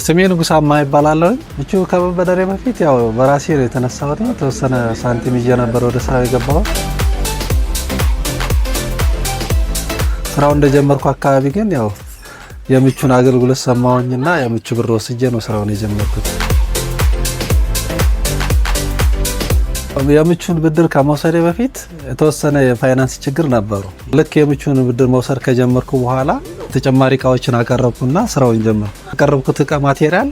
ስሜ ንጉሳማ ይባላል። እቹ ከበደሬ በፊት ያው በራሴ ነው የተነሳሁት። ተወሰነ ሳንቲም ይዤ ነበር ወደ ስራው የገባሁት። ስራው እንደጀመርኩ አካባቢ ግን ያው የምቹን አገልግሎት ሰማሁኝና የምቹ ብር ወስጄ ነው ስራውን የጀመርኩት። የምቹን ብድር ከመውሰዴ በፊት የተወሰነ የፋይናንስ ችግር ነበሩ። ልክ የምቹን ብድር መውሰድ ከጀመርኩ በኋላ ተጨማሪ እቃዎችን አቀረብኩና ስራውን ጀመርኩ። አቀረብኩት እቃ ማቴሪያል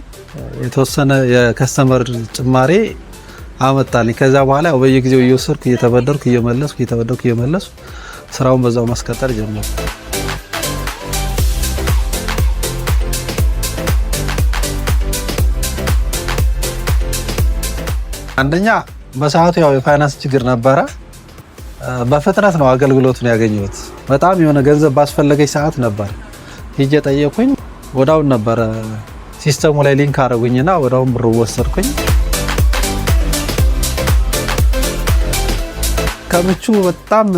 የተወሰነ የከስተመር ጭማሪ አመጣልኝ። ከዛ በኋላ ያው በየጊዜው እየወሰድኩ እየተበደርኩ እየመለስኩ ስራውን በዛው ማስቀጠል ጀመርኩ። አንደኛ በሰዓቱ ያው የፋይናንስ ችግር ነበረ። በፍጥነት ነው አገልግሎቱን ያገኘሁት። በጣም የሆነ ገንዘብ ባስፈለገኝ ሰዓት ነበር ሄጄ ጠየቅኩኝ። ወዳውን ነበር ሲስተሙ ላይ ሊንክ አደረጉኝና ወዳውን ብር ወሰድኩኝ። ከምቹ በጣም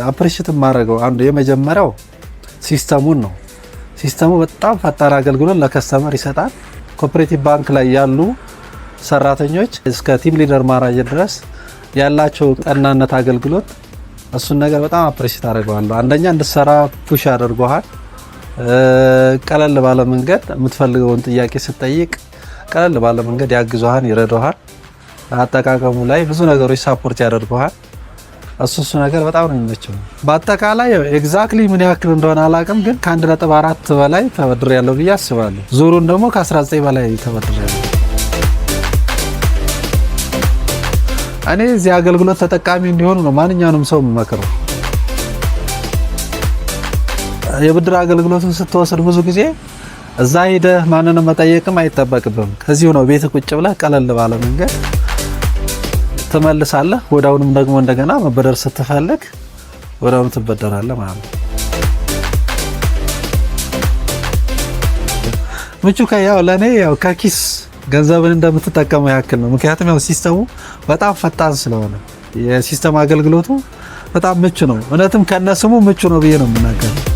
አፕሪሺየት ማድረገው አንዱ የመጀመሪያው ሲስተሙን ነው። ሲስተሙ በጣም ፈጣን አገልግሎት ለከስተመር ይሰጣል። ኮኦፐሬቲቭ ባንክ ላይ ያሉ ሰራተኞች እስከ ቲም ሊደር ማራጀ ድረስ ያላቸው ቀናነት አገልግሎት እሱን ነገር በጣም አፕሪሺየት አደርገዋለሁ። አንደኛ እንድትሰራ ፑሽ ያደርገዋል። ቀለል ባለ መንገድ የምትፈልገውን ጥያቄ ስትጠይቅ ቀለል ባለ መንገድ ያግዙሃል፣ ይረዳሃል። አጠቃቀሙ ላይ ብዙ ነገሮች ሳፖርት ያደርገዋል። እሱ ነገር በጣም ነው የሚመቸው። በአጠቃላይ ኤግዛክትሊ ምን ያክል እንደሆነ አላውቅም፣ ግን ከ1.4 በላይ ተበድሬያለሁ ብዬ አስባለሁ። ዙሩን ደግሞ ከ19 በላይ ተበድሬያለሁ። እኔ እዚህ አገልግሎት ተጠቃሚ እንዲሆኑ ነው ማንኛውንም ሰው የምመክረው። የብድር አገልግሎቱን ስትወስድ ብዙ ጊዜ እዛ ሄደህ ማንንም መጠየቅም አይጠበቅብም። ከዚሁ ነው ቤት ቁጭ ብለህ ቀለል ባለ መንገድ ትመልሳለህ። ወዳውንም ደግሞ እንደገና መበደር ስትፈልግ ወዳውንም ትበደራለህ ማለት ነው። ምቹ ከያው ለኔ ያው ከኪስ ገንዘብን እንደምትጠቀመው ያክል ነው። ምክንያቱም ያው ሲስተሙ በጣም ፈጣን ስለሆነ የሲስተም አገልግሎቱ በጣም ምቹ ነው። እውነትም ከነስሙ ምቹ ነው ብዬ ነው የምናገረው።